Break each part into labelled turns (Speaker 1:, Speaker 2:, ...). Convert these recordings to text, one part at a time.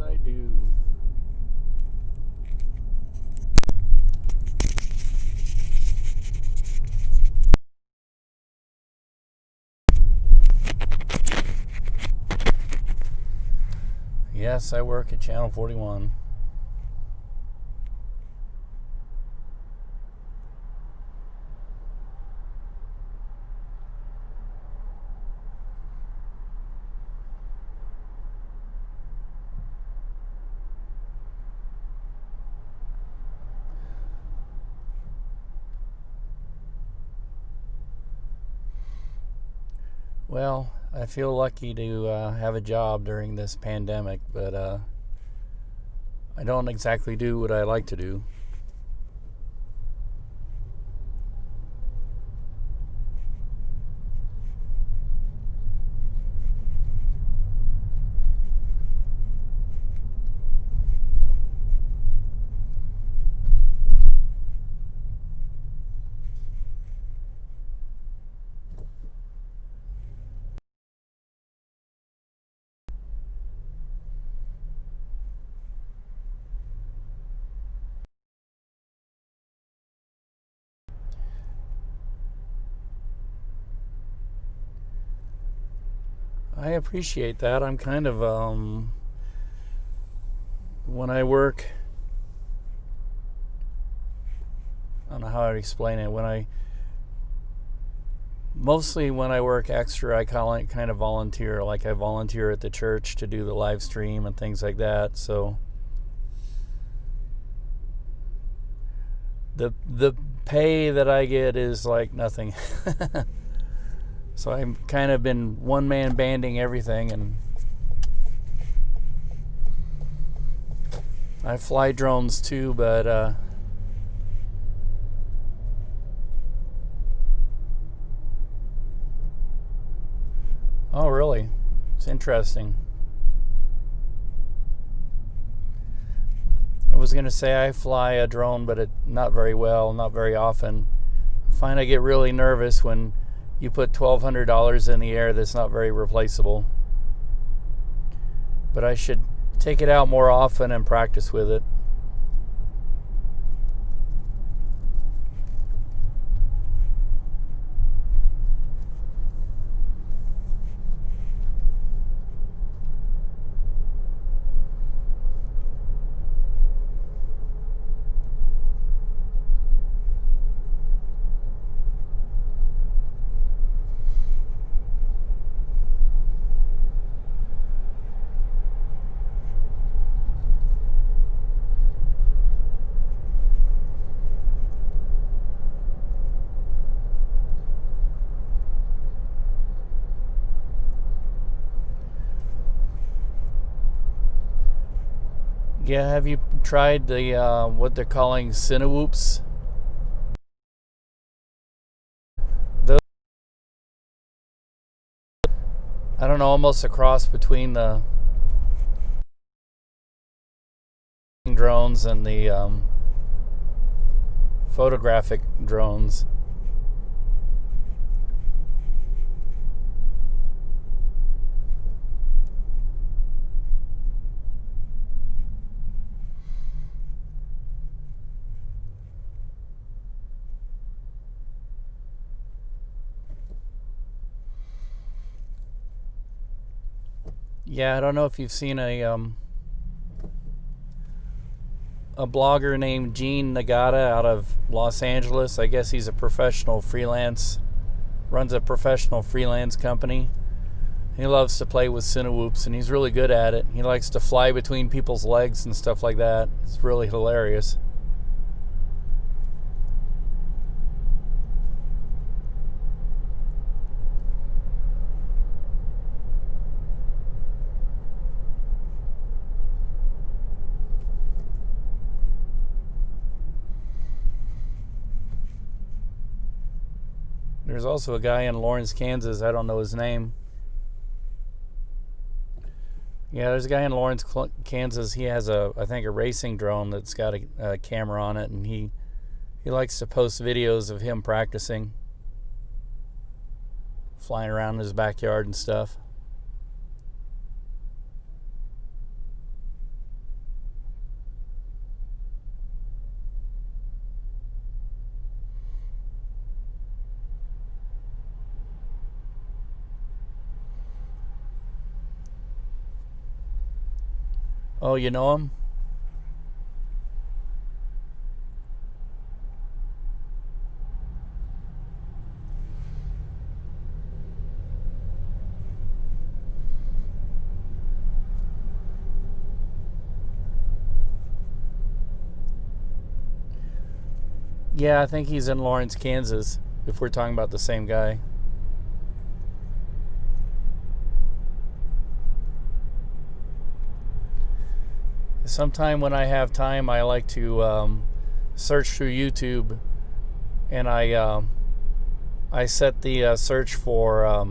Speaker 1: I do. Yes, I work at Channel 41. Well, I feel lucky to have a job during this pandemic, but I don't exactly do what I like to do. I appreciate that. I'm kind of, when I work, I don't know how I'd explain it. Mostly when I work extra, I kind of volunteer. Like I volunteer at the church to do the live stream and things like that. So the pay that I get is like nothing. So I've kind of been one man banding everything, and I fly drones too, but oh really? It's interesting. I was gonna say I fly a drone, but not very well, not very often. I find I get really nervous when you put $1,200 in the air that's not very replaceable. But I should take it out more often and practice with it. Yeah, have you tried the what they're calling Cinewhoops? Those, I don't know, almost a cross between the drones and the photographic drones. Yeah, I don't know if you've seen a blogger named Gene Nagata out of Los Angeles. I guess he's a professional freelance, runs a professional freelance company. He loves to play with Cinewhoops, and he's really good at it. He likes to fly between people's legs and stuff like that. It's really hilarious. There's also a guy in Lawrence, Kansas. I don't know his name. Yeah, there's a guy in Lawrence, Kansas. He has I think, a racing drone that's got a camera on it, and he likes to post videos of him practicing, flying around in his backyard and stuff. Oh, you know him? Yeah, I think he's in Lawrence, Kansas, if we're talking about the same guy. Sometime when I have time, I like to search through YouTube, and I set the search for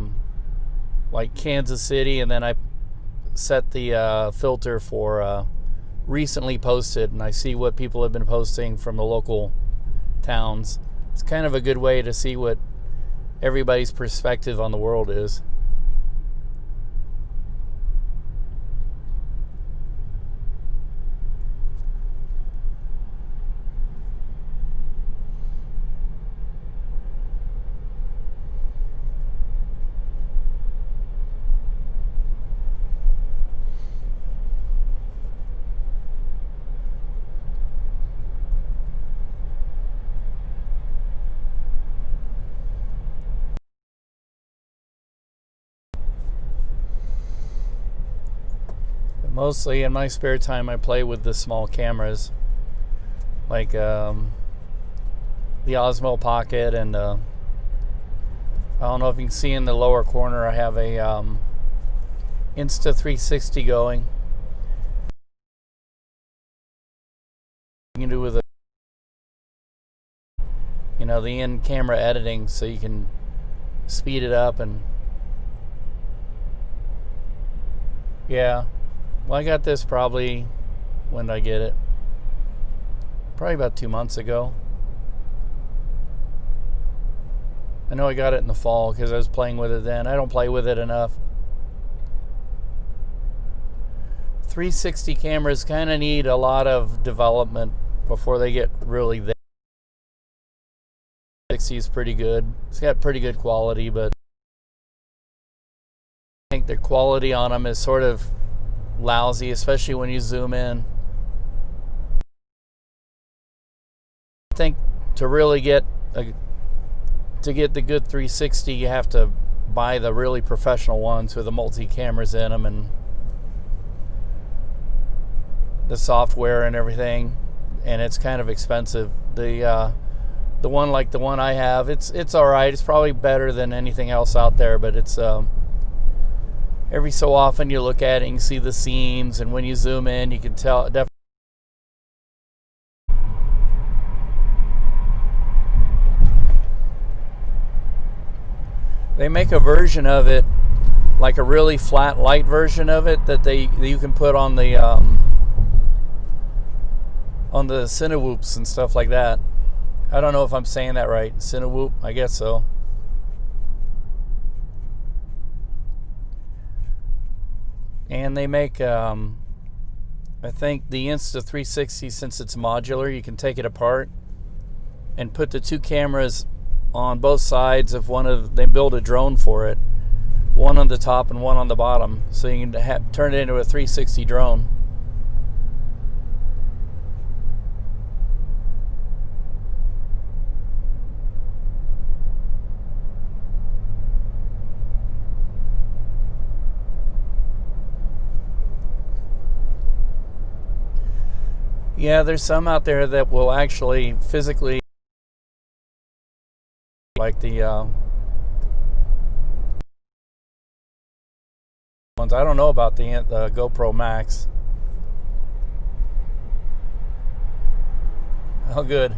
Speaker 1: like Kansas City, and then I set the filter for recently posted, and I see what people have been posting from the local towns. It's kind of a good way to see what everybody's perspective on the world is. Mostly in my spare time, I play with the small cameras, like the Osmo Pocket, and I don't know if you can see in the lower corner, I have a Insta360 going. You can do with the in-camera editing, so you can speed it up. And yeah, well, I got this probably, when did I get it? Probably about 2 months ago. I know I got it in the fall because I was playing with it then. I don't play with it enough. 360 cameras kind of need a lot of development before they get really there. 60 is pretty good. It's got pretty good quality, but I think the quality on them is sort of lousy, especially when you zoom in. I think to really get the good 360, you have to buy the really professional ones with the multi-cameras in them and the software and everything, and it's kind of expensive. The one like the one I have, it's all right. It's probably better than anything else out there, but it's every so often you look at it and you see the seams, and when you zoom in, you can tell definitely. They make a version of it, like a really flat light version of it, that you can put on the Cinewhoops and stuff like that. I don't know if I'm saying that right. Cinewhoop, I guess so. And they make, I think the Insta360, since it's modular, you can take it apart and put the two cameras on both sides of they build a drone for it, one on the top and one on the bottom, so you can turn it into a 360 drone. Yeah, there's some out there that will actually physically, like the ones. I don't know about the GoPro Max. Oh, good.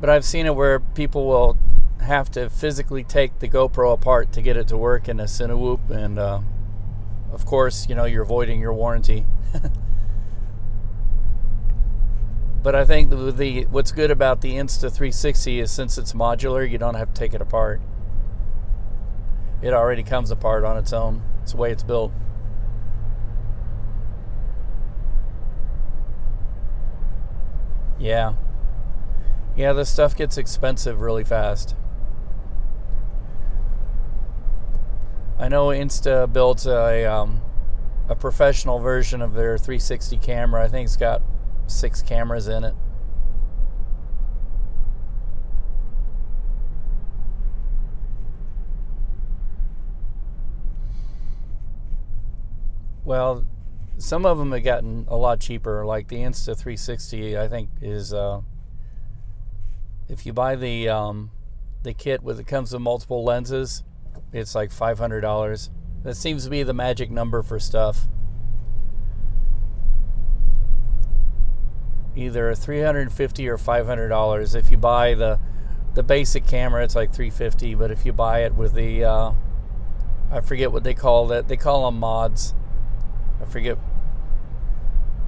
Speaker 1: But I've seen it where people will have to physically take the GoPro apart to get it to work in a Cinewhoop, and of course, you're voiding your warranty. But I think what's good about the Insta360 is, since it's modular, you don't have to take it apart. It already comes apart on its own. It's the way it's built. Yeah. Yeah, this stuff gets expensive really fast. I know Insta built a a professional version of their 360 camera. I think it's got 6 cameras in it. Well, some of them have gotten a lot cheaper, like the Insta360, I think is, if you buy the kit with, it comes with multiple lenses, it's like $500. That seems to be the magic number for stuff. Either $350 or $500. If you buy the basic camera, it's like $350, but if you buy it with the, I forget what they call that. They call them mods. I forget.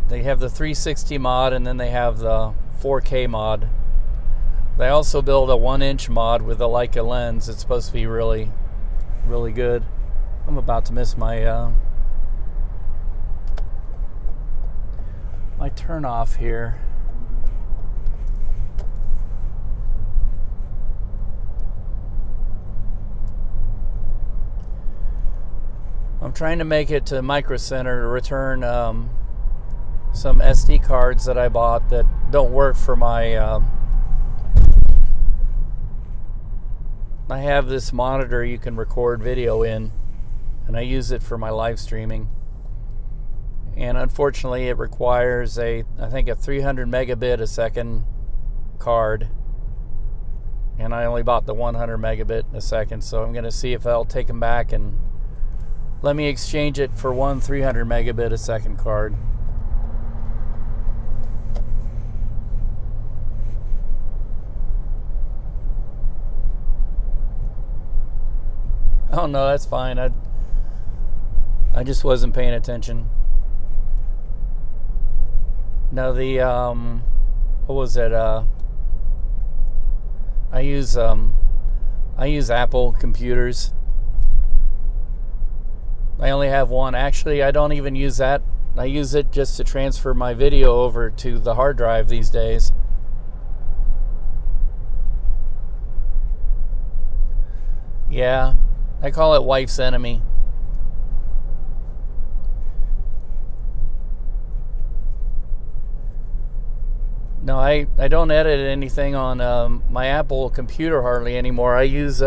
Speaker 1: They have the 360 mod, and then they have the 4K mod. They also build a 1-inch mod with a Leica lens. It's supposed to be really, really good. I'm about to miss my my turn off here. I'm trying to make it to Micro Center to return some SD cards that I bought that don't work for my I have this monitor you can record video in, and I use it for my live streaming. And unfortunately, it requires I think a 300 megabit a second card. And I only bought the 100 megabit a second, so I'm going to see if I'll take them back and let me exchange it for one 300 megabit a second card. Oh no, that's fine. I just wasn't paying attention. Now the what was it? I use Apple computers. I only have one. Actually, I don't even use that. I use it just to transfer my video over to the hard drive these days. Yeah, I call it wife's enemy. No, I don't edit anything on my Apple computer hardly anymore. I use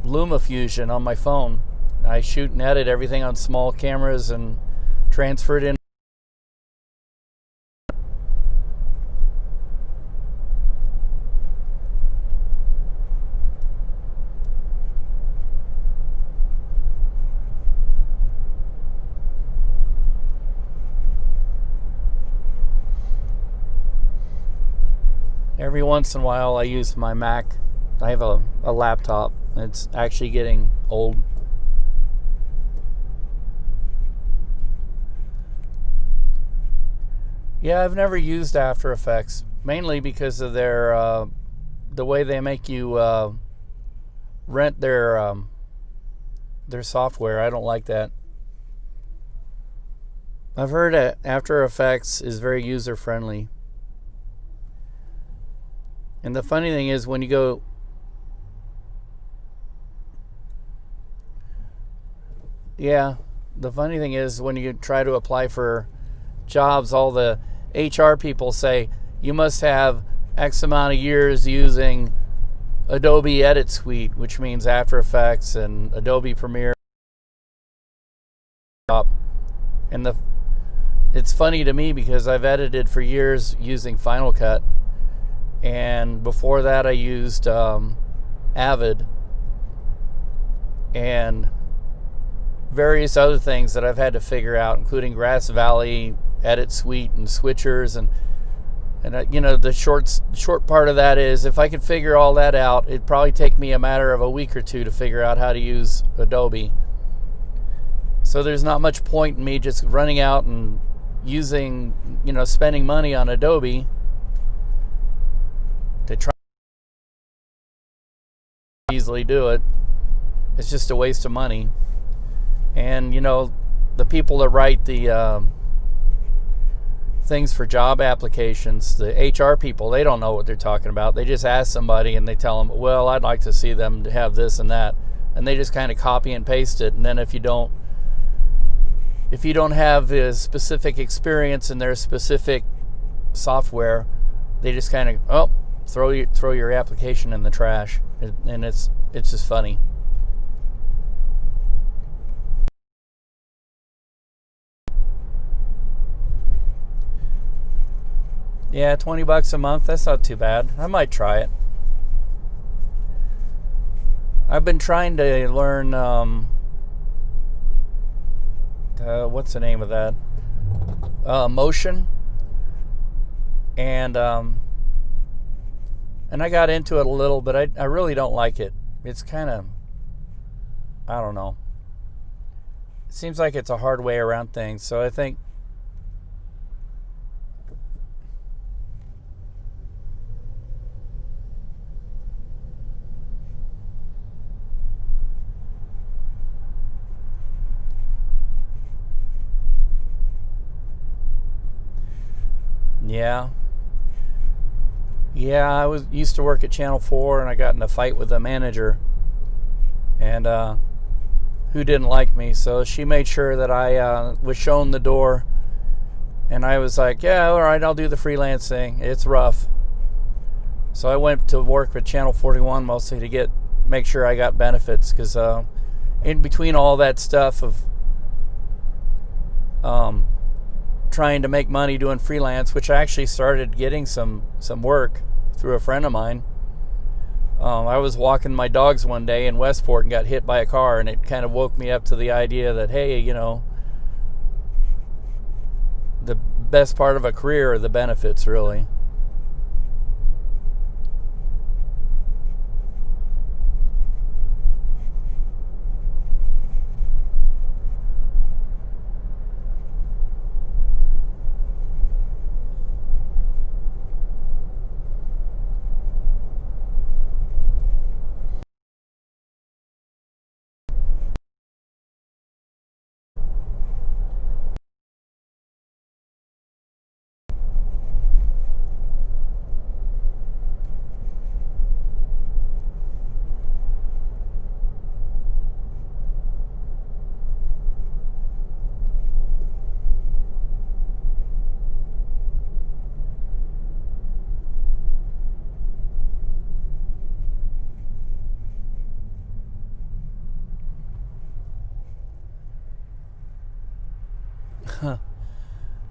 Speaker 1: LumaFusion on my phone. I shoot and edit everything on small cameras and transfer it in. Every once in a while I use my Mac. I have a laptop. It's actually getting old. Yeah, I've never used After Effects, mainly because of their the way they make you rent their software. I don't like that. I've heard that After Effects is very user friendly. And the funny thing is, when you go, yeah, the funny thing is when you try to apply for jobs, all the HR people say you must have X amount of years using Adobe Edit Suite, which means After Effects and Adobe Premiere. And it's funny to me because I've edited for years using Final Cut. And before that, I used Avid and various other things that I've had to figure out, including Grass Valley, Edit Suite, and switchers. And you know, the short part of that is, if I could figure all that out, it'd probably take me a matter of a week or two to figure out how to use Adobe. So there's not much point in me just running out and using, you know, spending money on Adobe to try to easily do it. It's just a waste of money. And you know, the people that write the things for job applications, the HR people, they don't know what they're talking about. They just ask somebody and they tell them, well, I'd like to see them have this and that. and they just kind of copy and paste it. And then if you don't have the specific experience in their specific software, they just kind of throw your application in the trash, and it's just funny. Yeah, $20 a month, that's not too bad. I might try it. I've been trying to learn what's the name of that? Motion. And I got into it a little, but I really don't like it. It's kind of, I don't know. It seems like it's a hard way around things. So I think, yeah. Yeah, I used to work at Channel 4, and I got in a fight with the manager, and who didn't like me. So she made sure that I was shown the door, and I was like, yeah, all right, I'll do the freelance thing. It's rough. So I went to work with Channel 41 mostly to make sure I got benefits, because in between all that stuff of trying to make money doing freelance, which I actually started getting some work through a friend of mine. I was walking my dogs one day in Westport and got hit by a car, and it kind of woke me up to the idea that, hey, the best part of a career are the benefits, really.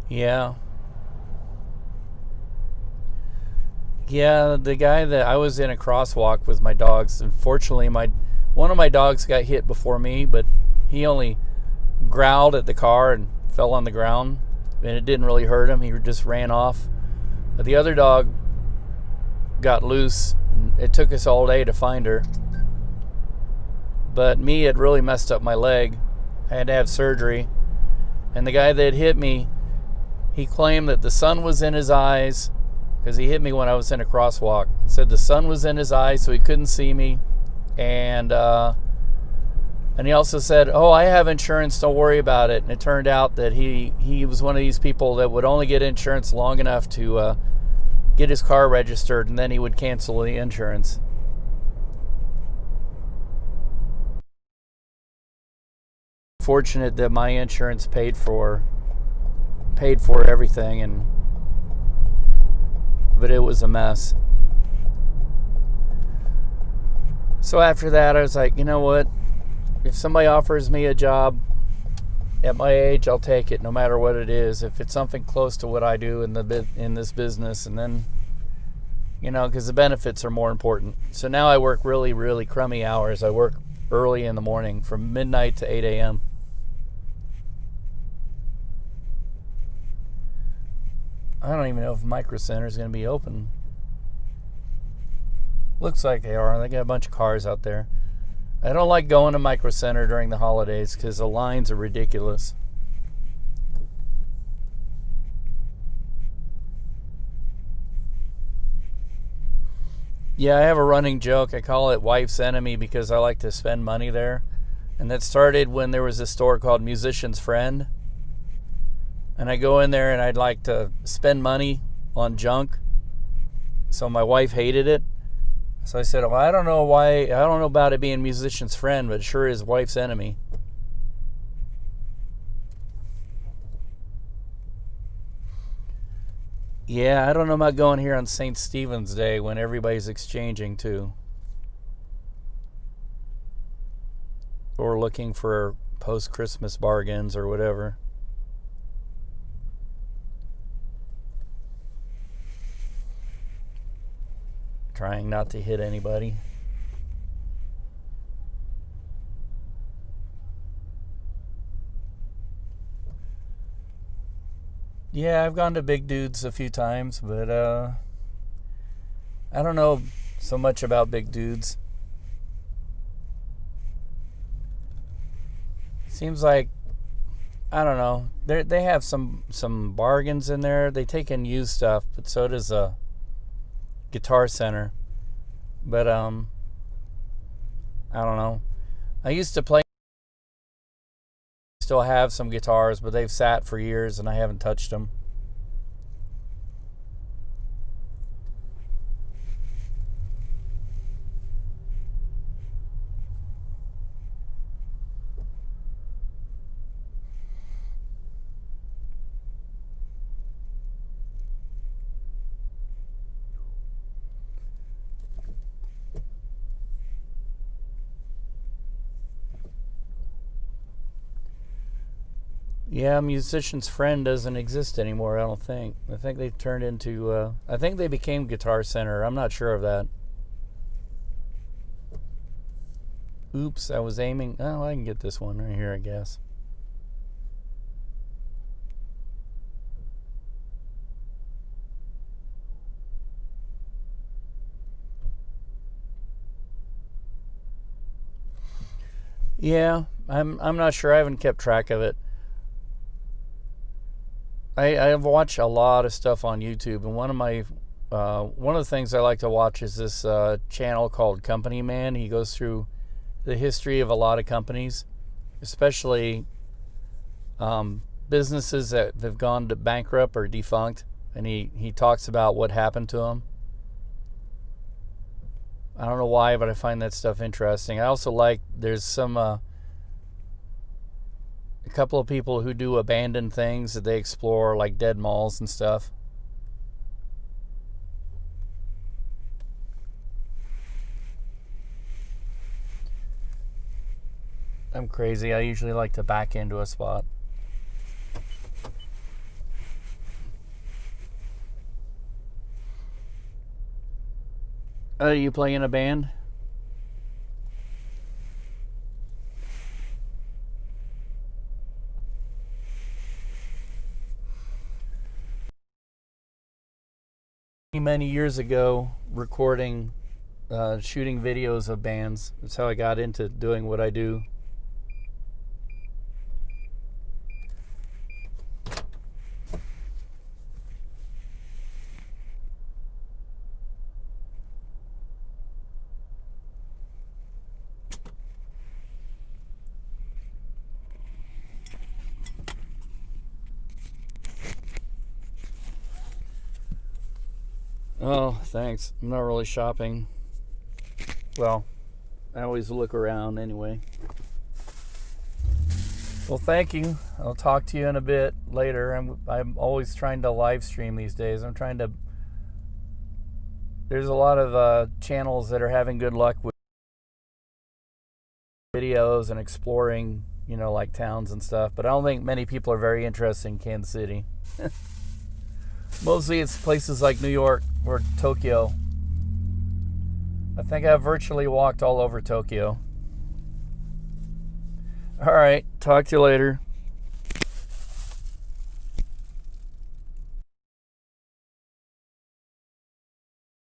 Speaker 1: Yeah. Yeah, the guy that I was in a crosswalk with my dogs. Unfortunately, one of my dogs got hit before me, but he only growled at the car and fell on the ground, and it didn't really hurt him. He just ran off. But the other dog got loose. It took us all day to find her. But me, it really messed up my leg. I had to have surgery. And the guy that hit me, he claimed that the sun was in his eyes, because he hit me when I was in a crosswalk. He said the sun was in his eyes, so he couldn't see me. And he also said, oh, I have insurance, don't worry about it. And it turned out that he was one of these people that would only get insurance long enough to get his car registered, and then he would cancel the insurance. Fortunate that my insurance paid for everything, but it was a mess. So after that, I was like, you know what? If somebody offers me a job at my age, I'll take it, no matter what it is. If it's something close to what I do in this business, and then, because the benefits are more important. So now I work really, really crummy hours. I work early in the morning, from midnight to 8 a.m. I don't even know if Micro Center is going to be open. Looks like they are. They got a bunch of cars out there. I don't like going to Micro Center during the holidays because the lines are ridiculous. Yeah, I have a running joke. I call it wife's enemy because I like to spend money there. And that started when there was a store called Musician's Friend. And I go in there and I'd like to spend money on junk. So my wife hated it. So I said, well, I don't know why, I don't know about it being musician's friend, but it sure is wife's enemy. Yeah, I don't know about going here on St. Stephen's Day when everybody's exchanging too. Or looking for post-Christmas bargains or whatever. Trying not to hit anybody. Yeah, I've gone to Big Dudes a few times, but I don't know so much about Big Dudes. Seems like, I don't know. They have some bargains in there. They take in used stuff, but so does a Guitar Center. But I don't know. I used to play. Still have some guitars, but they've sat for years and I haven't touched them. Yeah, musician's friend doesn't exist anymore, I don't think. I think they turned into, I think they became Guitar Center. I'm not sure of that. Oops, I was aiming. Oh, I can get this one right here, I guess. Yeah, I'm not sure. I haven't kept track of it. I've watched a lot of stuff on YouTube, and one of the things I like to watch is this channel called Company Man. He goes through the history of a lot of companies, especially businesses that have gone to bankrupt or defunct, and he talks about what happened to them. I don't know why, but I find that stuff interesting. I also like, there's a couple of people who do abandoned things that they explore, like dead malls and stuff. I'm crazy. I usually like to back into a spot. You play in a band? Many years ago, recording, shooting videos of bands. That's how I got into doing what I do. Oh, thanks. I'm not really shopping. Well, I always look around anyway. Well, thank you. I'll talk to you in a bit later. I'm always trying to live stream these days. There's a lot of channels that are having good luck with videos and exploring, like towns and stuff, but I don't think many people are very interested in Kansas City. Mostly it's places like New York or Tokyo. I think I've virtually walked all over Tokyo. All right, talk to you later.